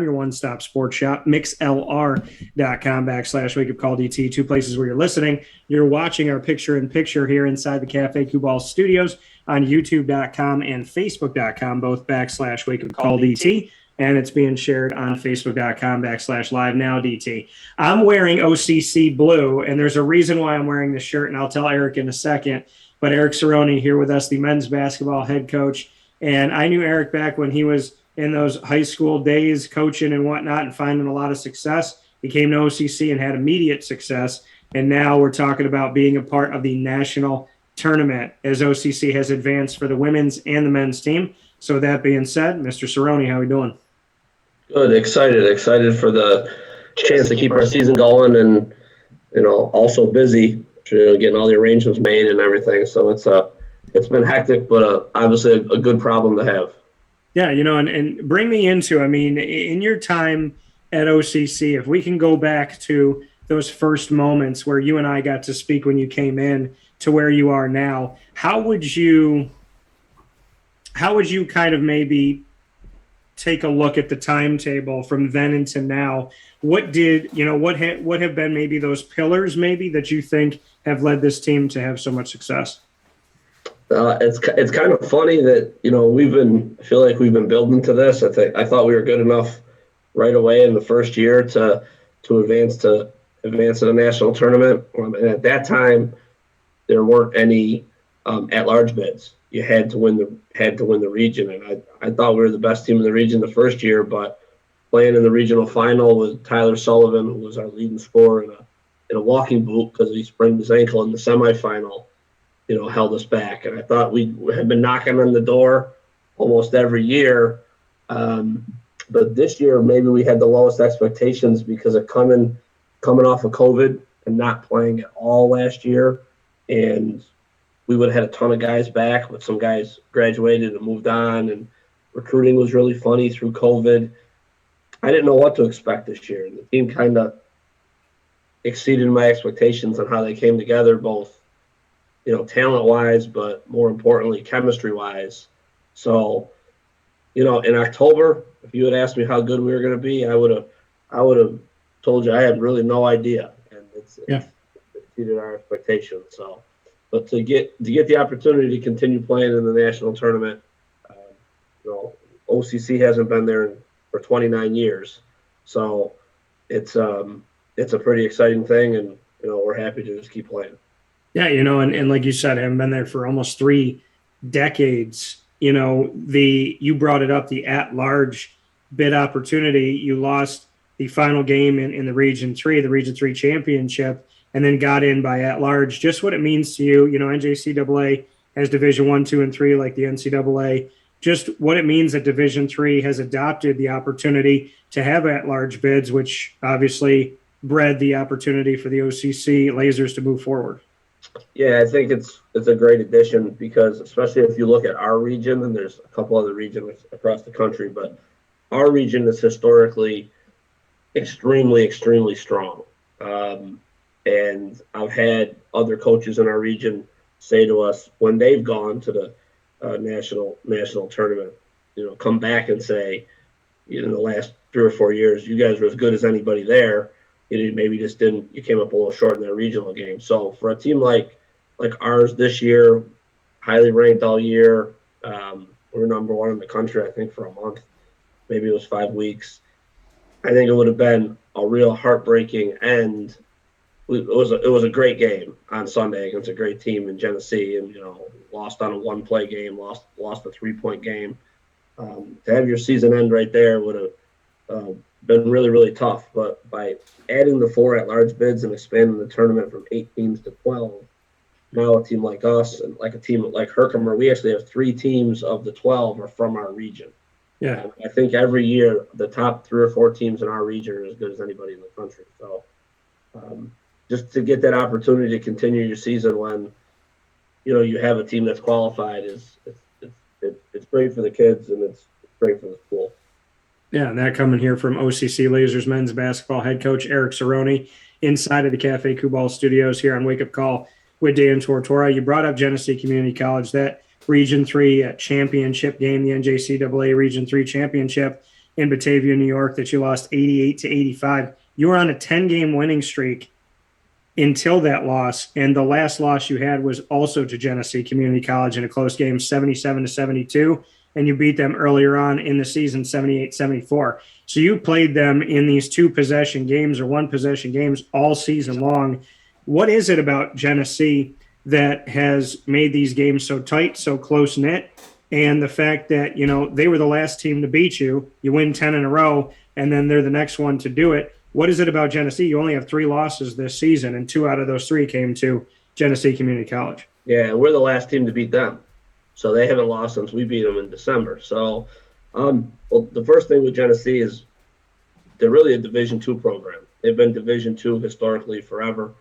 your one-stop sports shop, mixlr.com/WakeUpCall DT, two places where you're listening. You're watching our picture-in-picture here inside the Cafe Cue Ball studios on youtube.com and facebook.com, both /WakeUpCall DT, and it's being shared on facebook.com/LiveNowDT. I'm wearing OCC blue, and there's a reason why I'm wearing this shirt, and I'll tell Erik in a second. But Erik Saroney here with us, the men's basketball head coach. And I knew Erik back when he was in those high school days, coaching and whatnot, and finding a lot of success. He came to OCC and had immediate success. And now we're talking about being a part of the national tournament as OCC has advanced for the women's and the men's team. So with that being said, Mr. Saroney, how are we doing? Good, excited for the chance to keep our season going, and also busy, getting all the arrangements made and everything. So it's been hectic, but obviously a good problem to have. Yeah, and bring me into, in your time at OCC, if we can go back to those first moments where you and I got to speak when you came in to where you are now, how would you kind of maybe take a look at the timetable from then into now? What have been maybe those pillars maybe that you think have led this team to have so much success? It's kind of funny that I feel like we've been building to this. I thought we were good enough right away in the first year to advance to the national tournament. And at that time, there weren't any at-large bids. You had to win the region, and I thought we were the best team in the region the first year. But playing in the regional final with Tyler Sullivan, who was our leading scorer in a walking boot because he sprained his ankle in the semifinal, held us back. And I thought we had been knocking on the door almost every year. But this year, maybe we had the lowest expectations because of coming off of COVID and not playing at all last year. And we would have had a ton of guys back, but some guys graduated and moved on, and recruiting was really funny through COVID. I didn't know what to expect this year. And the team kind of exceeded my expectations on how they came together, both talent-wise, but more importantly, chemistry-wise. So, in October, if you had asked me how good we were going to be, I would have told you I had really no idea, and it's exceeded our expectations. So, but to get the opportunity to continue playing in the national tournament, OCC hasn't been there for 29 years, so it's a pretty exciting thing, and we're happy to just keep playing. Yeah, and like you said, I haven't been there for almost 3 decades. You brought it up, the at-large bid opportunity. You lost the final game in the Region 3, the Region 3 championship, and then got in by at-large. Just what it means to you, NJCAA has Division 1, 2, and 3 like the NCAA. Just what it means that Division 3 has adopted the opportunity to have at-large bids, which obviously bred the opportunity for the OCC Lazers to move forward. Yeah, I think it's a great addition because especially if you look at our region, and there's a couple other regions across the country, but our region is historically extremely, extremely strong. And I've had other coaches in our region say to us when they've gone to the national tournament, come back and say, in the last 3 or 4 years, you guys were as good as anybody there. Maybe just you came up a little short in that regional game. So for a team like ours this year, highly ranked all year, we're number 1 in the country, I think, for a month. Maybe it was 5 weeks. I think it would have been a real heartbreaking end. It was a great game on Sunday against a great team in Genesee, and lost on a 1-play game, lost a 3-point game. To have your season end right there would have been really, really tough. But by adding the 4 at-large bids and expanding the tournament from 8 teams to 12, now a team like us and like a team like Herkimer, we actually have 3 teams of the 12 are from our region. Yeah, and I think every year the top 3 or 4 teams in our region are as good as anybody in the country. So just to get that opportunity to continue your season when you have a team that's qualified it's great for the kids, and it's great for the school. Yeah, and that coming here from OCC Lazers men's basketball head coach Erik Saroney inside of the Cafe Cue Ball studios here on Wake Up Call with Dan Tortora. You brought up Genesee Community College, that Region 3 championship game, the NJCAA Region 3 championship. in Batavia, New York, that you lost 88-85. You were on a 10-game winning streak until that loss, and the last loss you had was also to Genesee Community College in a close game, 77-72, and you beat them earlier on in the season, 78-74. So you played them in these two-possession games or one-possession games all season long. What is it about Genesee that has made these games so tight, so close-knit, and the fact that, you know, they were the last team to beat you, you win 10 in a row, and then they're the next one to do it? What is it about Genesee? You only have 3 losses this season, and 2 out of those 3 came to Genesee Community College. Yeah, we're the last team to beat them. So they haven't lost since we beat them in December. So, well, the first thing with Genesee is they're really a Division II program. They've been Division II historically forever.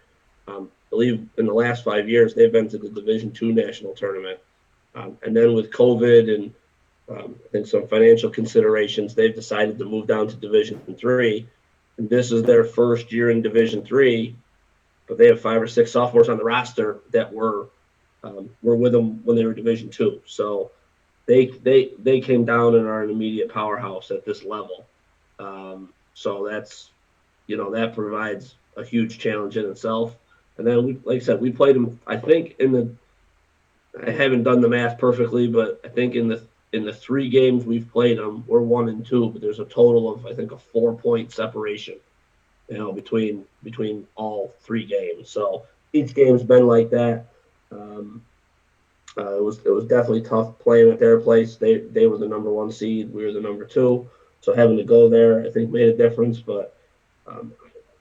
I believe in the last 5 years, they've been to the Division II national tournament. And then with COVID and I think some financial considerations, they've decided to move down to Division III. And this is their first year in Division III, but they have 5 or 6 sophomores on the roster that were with them when they were Division II. So they came down and are an immediate powerhouse at this level. So that's, you know, that provides a huge challenge in itself. And then we, like I said, we played them. I think I haven't done the math perfectly, but I think in the 3 games we've played them, we're 1-2, but there's a total of, I think, a 4-point separation, you know, between all 3 games. So each game's been like that. It was definitely tough playing at their place. They were the number 1 seed. We were the number 2. So having to go there, I think, made a difference. But I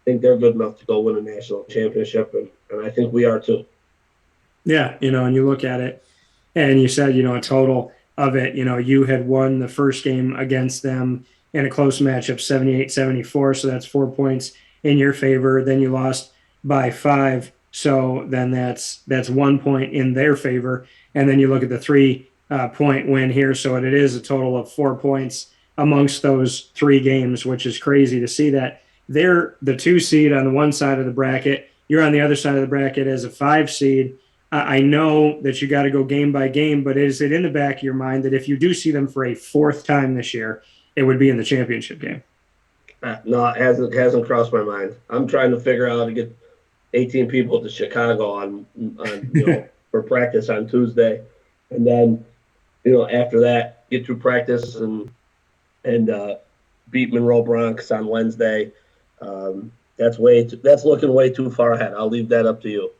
think they're good enough to go win a national championship, and I think we are too. Yeah, you know, and you look at it, and you said, you know, a total of it, you know, you had won the first game against them in a close matchup, 78-74. So that's 4 points in your favor. Then you lost by 5. So then that's 1 point in their favor. And then you look at the 3-point win here. So it is a total of 4 points amongst those 3 games, which is crazy to see that. They're the 2 seed on the one side of the bracket. You're on the other side of the bracket as a 5 seed. I know that you got to go game by game, but is it in the back of your mind that if you do see them for a 4th time this year, it would be in the championship game? No, it hasn't crossed my mind. I'm trying to figure out how to get 18 people to Chicago on you know, for practice on Tuesday, and then, you know, after that, get through practice and beat Monroe Bronx on Wednesday. That's looking way too far ahead. I'll leave that up to you.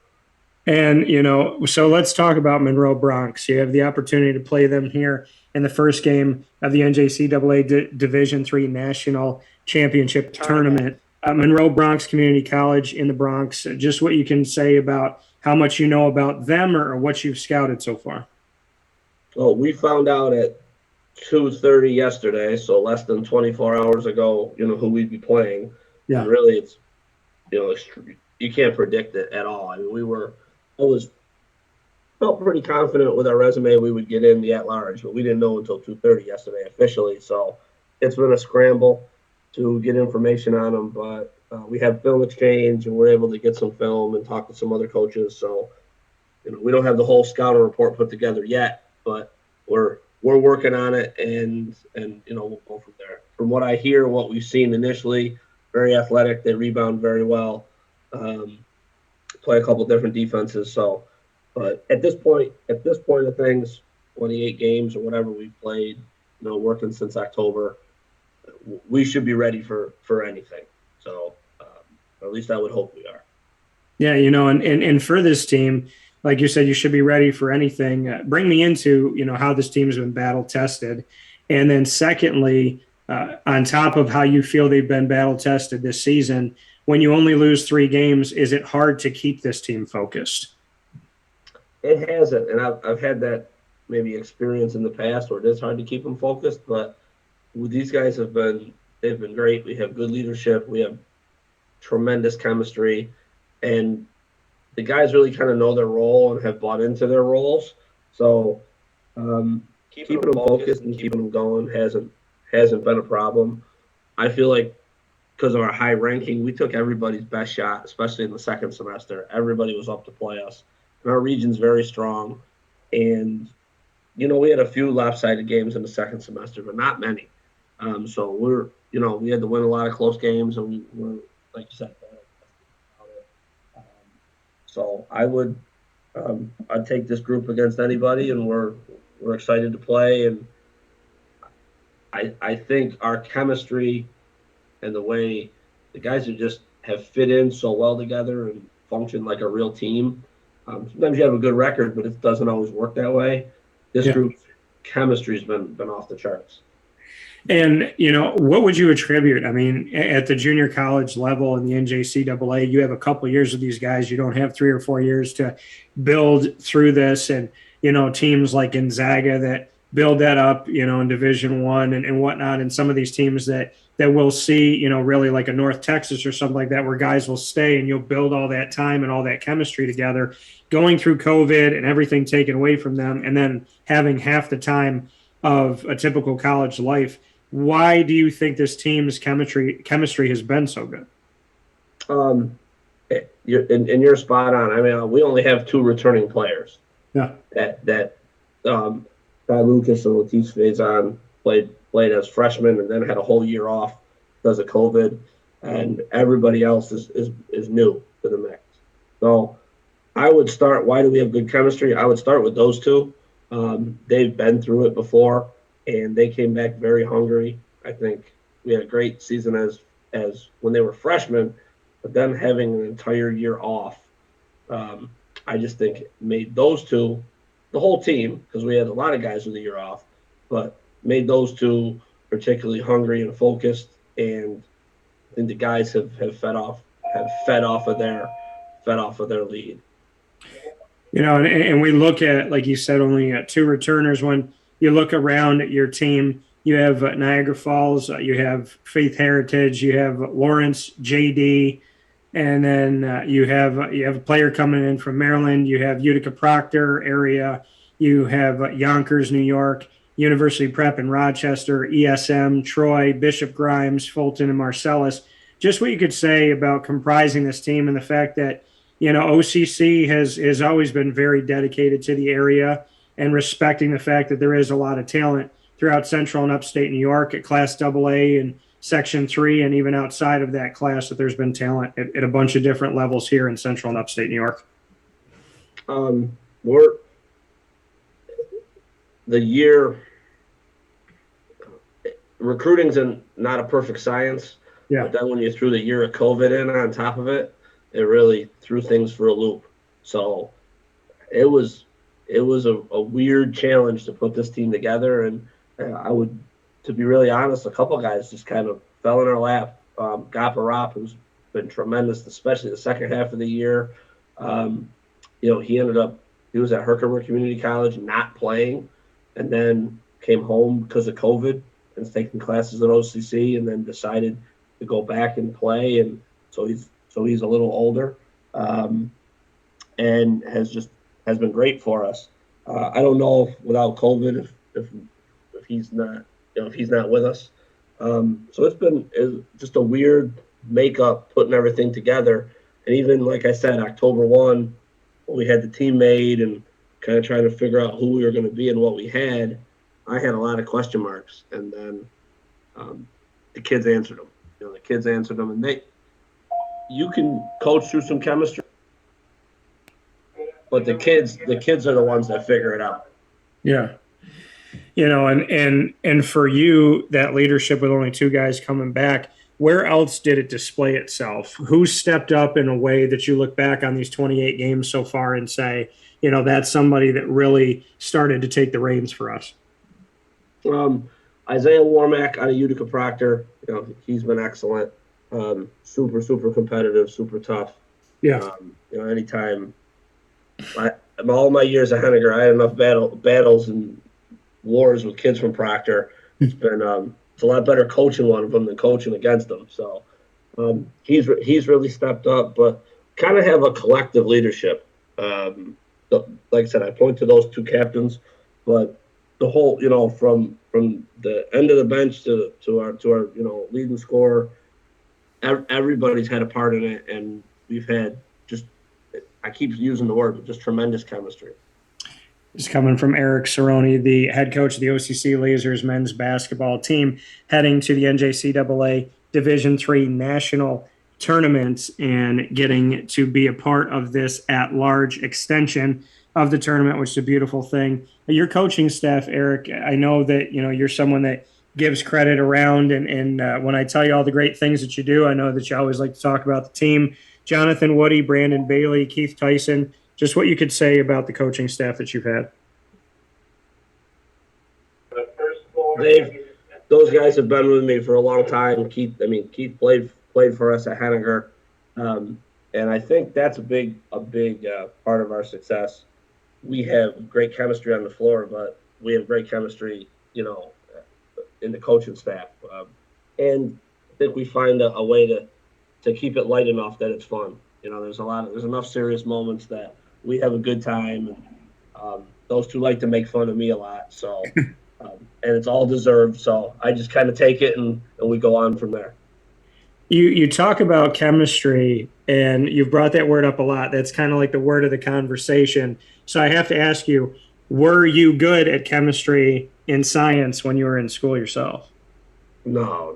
And, you know, so let's talk about Monroe Bronx. You have the opportunity to play them here in the first game of the NJCAA Division III National Championship Tournament. Monroe Bronx Community College in the Bronx, just what you can say about how much you know about them or what you've scouted so far. Well, we found out at 2:30 yesterday, so less than 24 hours ago, you know, who we'd be playing. Yeah. And really, it's, you know, you can't predict it at all. I mean, felt pretty confident with our resume we would get in the at-large, but we didn't know until 2:30 yesterday officially. So it's been a scramble to get information on them, but we have film exchange and we're able to get some film and talk to some other coaches. So, you know, we don't have the whole scouting report put together yet, but we're working on it, and you know, we'll go from there. From what I hear, what we've seen initially, very athletic. They rebound very well. Play a couple different defenses. So, but at this point of things, 28 games or whatever we've played, you know, working since October, we should be ready for anything. So, at least I would hope we are. Yeah, you know, and for this team, like you said, you should be ready for anything. Bring me into, you know, how this team's been battle tested. And then secondly, on top of how you feel they've been battle tested this season, when you only lose 3 games, is it hard to keep this team focused? It hasn't, and I've had that maybe experience in the past where it is hard to keep them focused, but these guys they've been great. We have good leadership. We have tremendous chemistry, and the guys really kind of know their role and have bought into their roles. So keeping them focused and keeping them going hasn't been a problem. I feel like because of our high ranking, we took everybody's best shot, especially in the second semester. Everybody was up to play us. And our region's very strong. And, you know, we had a few lopsided games in the second semester, but not many. So we had to win a lot of close games, and we were, like you said, about it. So I'd take this group against anybody, and we're excited to play. And I think our chemistry and the way the guys have fit in so well together and function like a real team. Sometimes you have a good record, but it doesn't always work that way. This Yeah. group's chemistry's been off the charts. And, what would you attribute? I mean, at the junior college level in the NJCAA, you have a couple of years with these guys. You don't have 3 or 4 years to build through this. And, teams like Gonzaga that build that up, in Division I and whatnot. And some of these teams that we'll see, really like a North Texas or something like that, where guys will stay and you'll build all that time and all that chemistry together, going through COVID and everything taken away from them, and then having half the time of a typical college life. Why do you think this team's chemistry has been so good? You're spot on. I mean, we only have 2 returning players. Yeah. That Guy Lucas and Latif Faison played as freshmen and then had a whole year off because of COVID, and everybody else is new to the mix. So I would start. Why do we have good chemistry? I would start with those 2. They've been through it before, and they came back very hungry. I think we had a great season as when they were freshmen, but then having an entire year off, I just think it made those 2, the whole team, because we had a lot of guys with a year off, but made those 2 particularly hungry and focused. And I think the guys have fed off of their lead. And we look at, like you said, only 2 returners. When you look around at your team, you have Niagara Falls, you have Faith Heritage, you have Lawrence, JD, and then you have a player coming in from Maryland. You have Utica Proctor area. You have Yonkers, New York, University Prep in Rochester, ESM, Troy, Bishop Grimes, Fulton, and Marcellus. Just what you could say about comprising this team and the fact that OCC has always been very dedicated to the area and respecting the fact that there is a lot of talent throughout Central and Upstate New York at Class AA and Section 3, and even outside of that class, that there's been talent at a bunch of different levels here in Central and Upstate New York. Recruiting's not a perfect science. Yeah. But then when you threw the year of COVID in on top of it, it really threw things for a loop. So it was a weird challenge to put this team together, and to be really honest, a couple guys just kind of fell in our lap. Gaparop, who's been tremendous, especially the second half of the year. He was at Herkimer Community College not playing, and then came home because of COVID and was taking classes at OCC, and then decided to go back and play. And so he's a little older, and has been great for us. I don't know if without COVID if he's not with us. So it's been just a weird makeup, putting everything together. And even like I said, October 1, when we had the team made and kind of trying to figure out who we were going to be and what we had, I had a lot of question marks. And then the kids answered them. And you can coach through some chemistry, but the kids are the ones that figure it out. Yeah. And for you, that leadership with only 2 guys coming back, where else did it display itself? Who stepped up in a way that you look back on these 28 games so far and say, that's somebody that really started to take the reins for us? Isaiah Warmack out of Utica Proctor, he's been excellent. Super, super competitive, super tough. Yeah. Anytime. All my years at Henniger, I had enough battles and wars with kids from Proctor. It's been it's a lot better coaching one of them than coaching against them. So he's really stepped up, but kind of have a collective leadership. Like I said, I point to those 2 captains, but the whole, from the end of the bench to our leading scorer, everybody's had a part in it, and we've had I keep using the word, but just tremendous chemistry. is coming from Erik Saroney, the head coach of the OCC Lazers men's basketball team, heading to the NJCAA Division III National Tournament and getting to be a part of this at-large extension of the tournament, which is a beautiful thing. Your coaching staff, Erik, I know that you're someone that gives credit around, and when I tell you all the great things that you do, I know that you always like to talk about the team. Jonathan Woody, Brandon Bailey, Keith Tyson, just what you could say about the coaching staff that you've had. Those guys have been with me for a long time. Keith played for us at Henniger, and I think that's a big part of our success. We have great chemistry on the floor, but we have great chemistry, in the coaching staff, and I think we find a way to keep it light enough that it's fun. There's enough serious moments that we have a good time. Those two like to make fun of me a lot, so and it's all deserved. So I just kind of take it and we go on from there. You talk about chemistry, and you've brought that word up a lot. That's kind of like the word of the conversation. So I have to ask you, were you good at chemistry in science when you were in school yourself? No.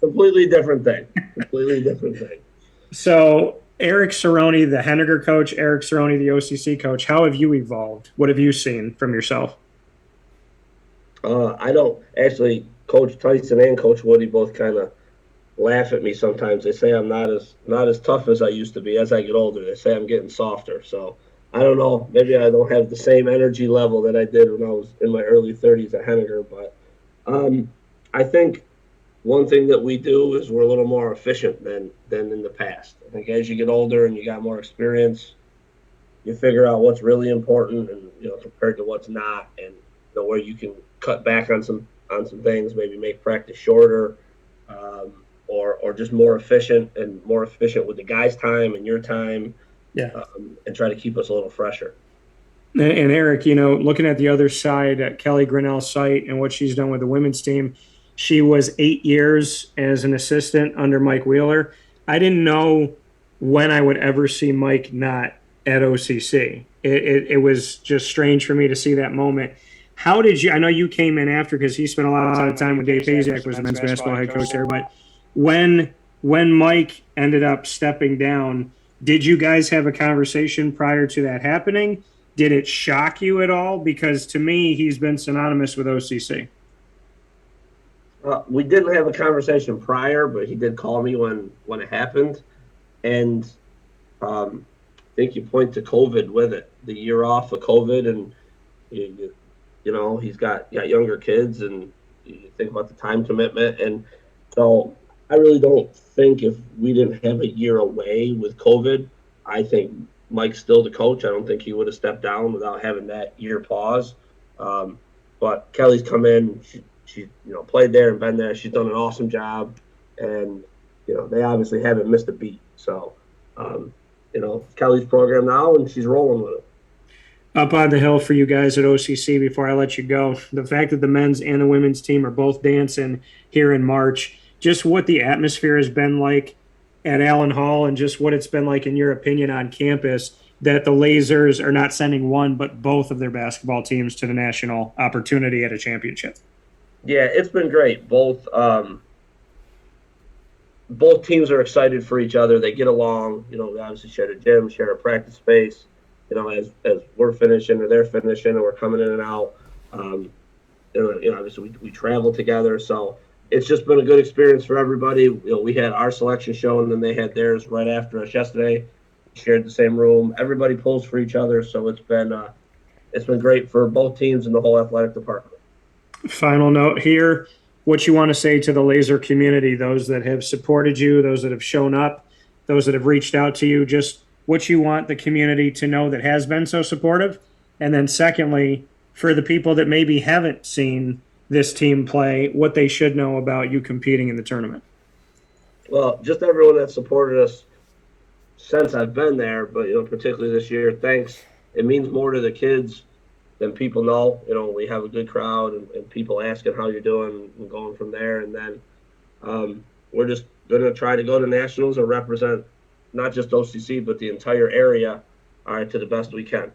Completely different thing. So Erik Saroney, the Henniger coach, Erik Saroney, the OCC coach, how have you evolved? What have you seen from yourself? I don't actually. Coach Tyson and Coach Woody both kind of laugh at me sometimes. They say I'm not as tough as I used to be. As I get older, they say I'm getting softer. So I don't know. Maybe I don't have the same energy level that I did when I was in my early 30s at Henniger. But I think one thing that we do is we're a little more efficient than in the past. I think as you get older and you got more experience, you figure out what's really important and compared to what's not, and where you can cut back on some things, maybe make practice shorter, or just more efficient with the guys' time and your time, and try to keep us a little fresher. And Erik, looking at the other side at Kelly Grinnell's site and what she's done with the women's team, she was 8 years as an assistant under Mike Wheeler. I didn't know when I would ever see Mike not at OCC. It was just strange for me to see that moment. How did you? I know you came in after because he spent a lot of time with Dave Pazak, was the men's basketball head coach there. But when Mike ended up stepping down, did you guys have a conversation prior to that happening? Did it shock you at all? Because to me, he's been synonymous with OCC. We didn't have a conversation prior, but he did call me when it happened, and I think you point to COVID with it, the year off of COVID, and he's got younger kids, and you think about the time commitment, and so I really don't think if we didn't have a year away with COVID, I think Mike's still the coach. I don't think he would have stepped down without having that year pause. But Kelly's come in. She played there and been there. She's done an awesome job, and they obviously haven't missed a beat. So Kelly's program now, and she's rolling with it. Up on the hill for you guys at OCC before I let you go, the fact that the men's and the women's team are both dancing here in March, just what the atmosphere has been like at Allen Hall, and just what it's been like in your opinion on campus that the Lazers are not sending one but both of their basketball teams to the national opportunity at a championship. Yeah, it's been great. Both teams are excited for each other. They get along. We obviously share a gym, share a practice space. As we're finishing or they're finishing, and we're coming in and out. Obviously we travel together, so it's just been a good experience for everybody. We had our selection show, and then they had theirs right after us yesterday. We shared the same room. Everybody pulls for each other, so it's been great for both teams and the whole athletic department. Final note here, what you want to say to the Laser community, those that have supported you, those that have shown up, those that have reached out to you, just what you want the community to know that has been so supportive. And then secondly, for the people that maybe haven't seen this team play, what they should know about you competing in the tournament. Well, just everyone that supported us since I've been there, but particularly this year, thanks. It means more to the kids than people know. We have a good crowd and people asking how you're doing and going from there. And then we're just going to try to go to nationals and represent not just OCC, but the entire area, to the best we can.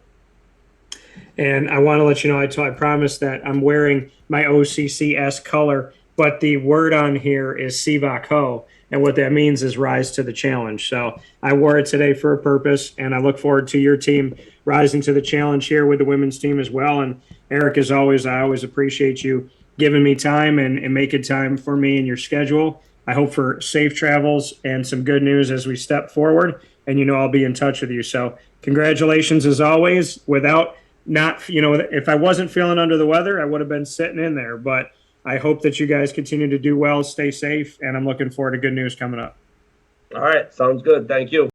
And I want to let you know, I promised that I'm wearing my OCCS color, but the word on here is Sivak Ho. And what that means is rise to the challenge. So I wore it today for a purpose, and I look forward to your team rising to the challenge here with the women's team as well. And Erik, as always, I always appreciate you giving me time and making time for me in your schedule. I hope for safe travels and some good news as we step forward. And I'll be in touch with you. So congratulations as always. Without not, if I wasn't feeling under the weather, I would have been sitting in there. But I hope that you guys continue to do well, stay safe, and I'm looking forward to good news coming up. All right, sounds good. Thank you.